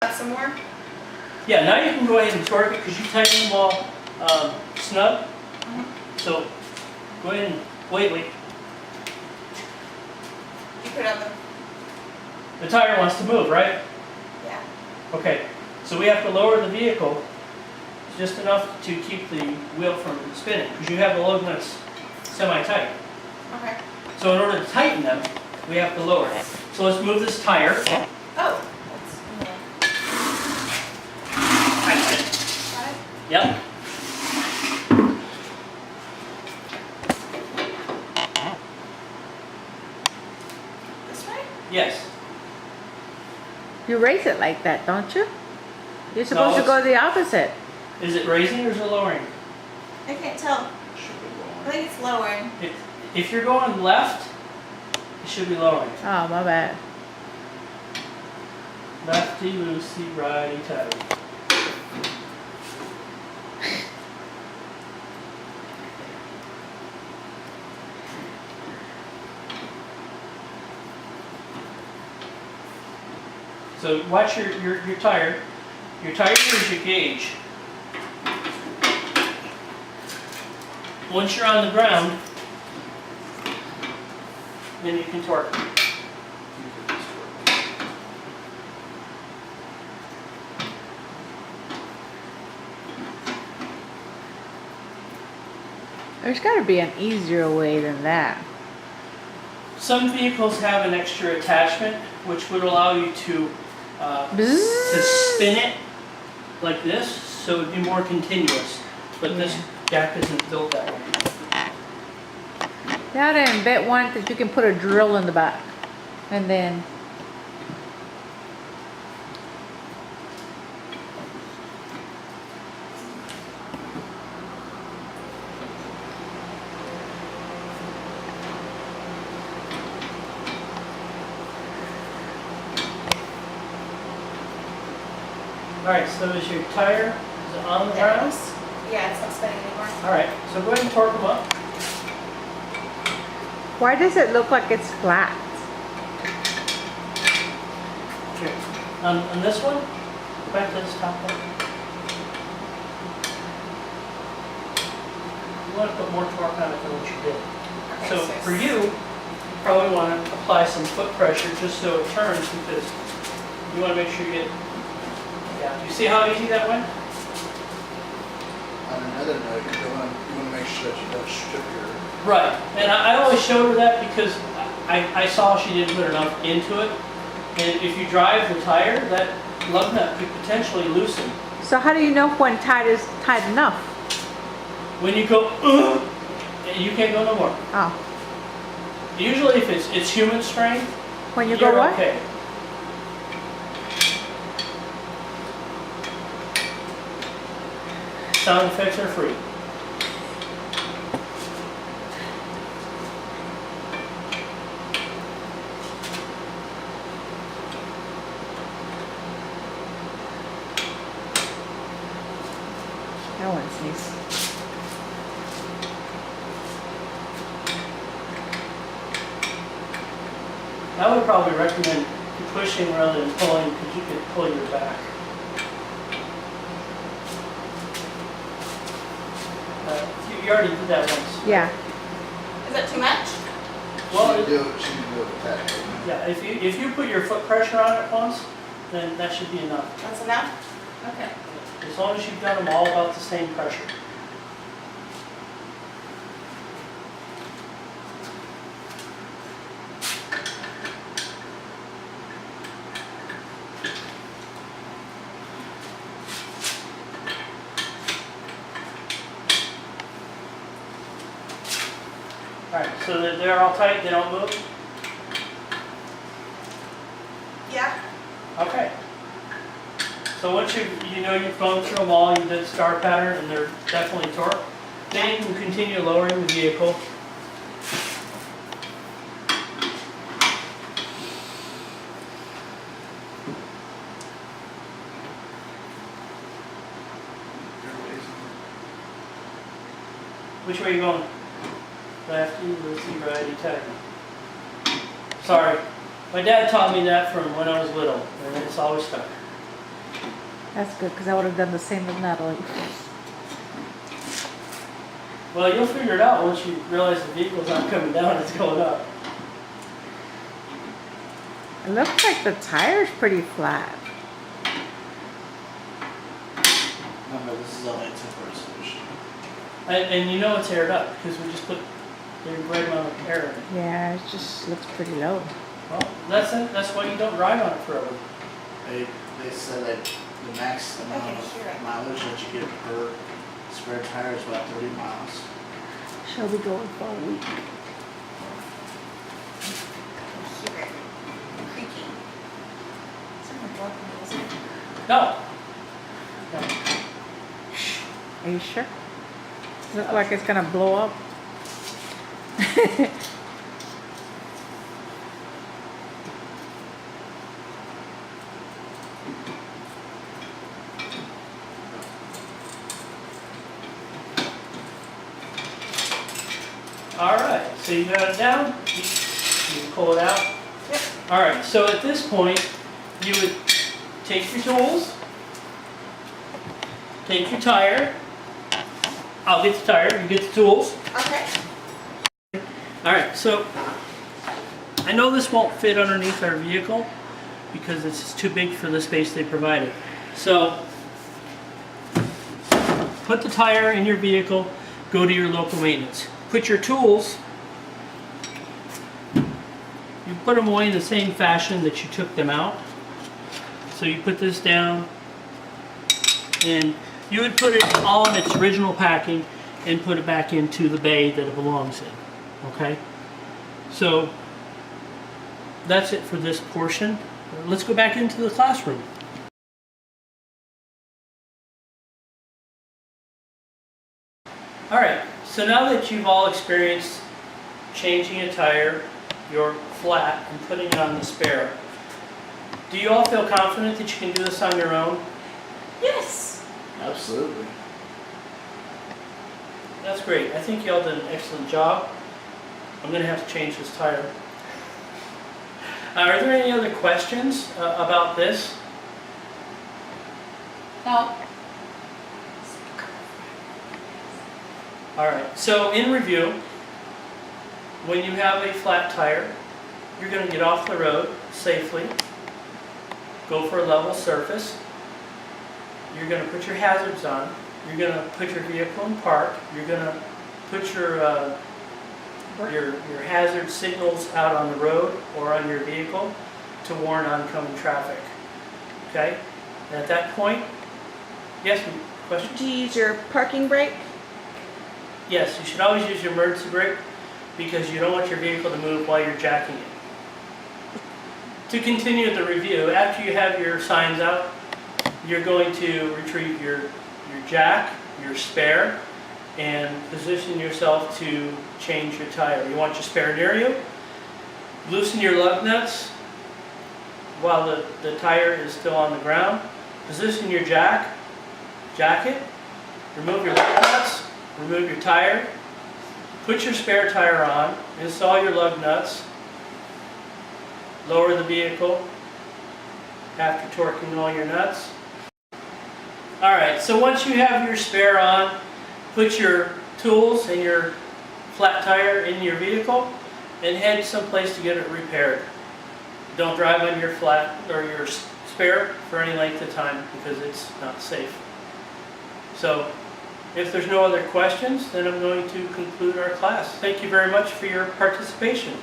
Some more? Yeah, now you can go ahead and torque it because you tighten them all snug. So go ahead and wait. You put on The tire wants to move, right? yeah. Okay, so we have to lower the vehicle just enough to keep the wheel from spinning because you have the lug nuts semi-tight. Okay. So in order to tighten them, we have to lower it. So let's move this tire. Oh, Tighten it. got it. Yep. This way? Yes. You raise it like that, don't you? You're supposed No, to go the opposite. Is it raising or is it lowering? I can't tell. I think it's lowering. If you're going left, it should be lowering. Oh, my bad. Lefty loosey, righty tighty. So watch your tire. Your tire is your gauge. Once you're on the ground, then you can torque. There's got to be an easier way than that. Some vehicles have an extra attachment which would allow you to spin it like this, so it'd be more continuous. But this jack isn't built that way. Now then, bet one that you can put a drill in the back, and then Alright, so is your tire is it on the ground? Yeah, it's not spinning anymore. Alright, so go ahead and torque them up. why does it look like it's flat? Here. On this one, go back to this top one. You want to put more torque on it than what you did. Okay, So for you probably want to apply some foot pressure just so it turns because you want to make sure you get, yeah, you see how easy that went? On another note, you want to make sure that you don't strip your. Right, and I always showed her that because I saw she didn't put enough into it. And if you drive the tire, that lug nut could potentially loosen. So how do you know when tight is tight enough? When you go, you can't go no more. Oh, Usually if it's human strength, when you you're go what? okay. Sound effects are free. That one's nice. I would probably recommend pushing rather than pulling because you could pull your back. You already did that once. Yeah. Is that too much? Well, She can do it with that. yeah, if you put your foot pressure on it once, then that should be enough. That's enough? Okay. As long as you've done them all about the same pressure. Alright, so that they're all tight, they don't move? Yeah. Okay. So once you know you've gone through them all, you did star pattern and they're definitely torqued, then you can continue lowering the vehicle. Which way are you going? Lefty, loosey, righty, tighty. Sorry. My dad taught me that from when I was little, and it's always stuck. That's good, because I would have done the same with Natalie. Well, you'll figure it out once you realize the vehicle's not coming down, it's going up. It looks like the tire's pretty flat. Remember, this is only a temporary solution. And you know it's aired up because we just put the right amount of air in it. Yeah, it just looks pretty low. Well, that's it. That's why you don't drive on it forever. They said that the max amount Okay, of sure. mileage that you get per spare tire is about 30 miles. Shall we go for a week? Hear it creaking. Someone broke me, is it? No. Are you sure? Looks like it's gonna blow up. All right. So you got it down. You can pull it out. Yep. All right. So at this point, you would take your tools, take your tire. I'll get the tire. You get the tools. Okay. All right, so I know this won't fit underneath our vehicle because it's too big for the space they provided. So put the tire in your vehicle, go to your local maintenance. Put your tools, you put them away in the same fashion that you took them out. So you put this down and you would put it all in its original packing and put it back into the bay that it belongs in. Okay, so that's it for this portion. Let's go back into the classroom. All right, so now that you've all experienced changing a tire, your flat, and putting it on the spare, do you all feel confident that you can do this on your own? Yes. Absolutely. That's great. I think y'all did an excellent job. I'm going to have to change this tire. Are there any other questions about this? No. All right, so in review, when you have a flat tire, you're going to get off the road safely, go for a level surface, you're going to put your hazards on, you're going to put your vehicle in park, you're going to put your hazard signals out on the road or on your vehicle to warn oncoming traffic. Okay? And at that point, yes, question? Do you use your parking brake? Yes, you should always use your emergency brake because you don't want your vehicle to move while you're jacking it. To continue the review, after you have your signs out, you're going to retrieve your jack, your spare, and position yourself to change your tire. You want your spare near you. Loosen your lug nuts while the tire is still on the ground. Position your jack it, remove your lug nuts, remove your tire, put your spare tire on, install your lug nuts, lower the vehicle after torquing all your nuts. Alright, so once you have your spare on, put your tools and your flat tire in your vehicle and head someplace to get it repaired. Don't drive on your flat or your spare for any length of time because it's not safe. So, if there's no other questions, then I'm going to conclude our class. Thank you very much for your participation.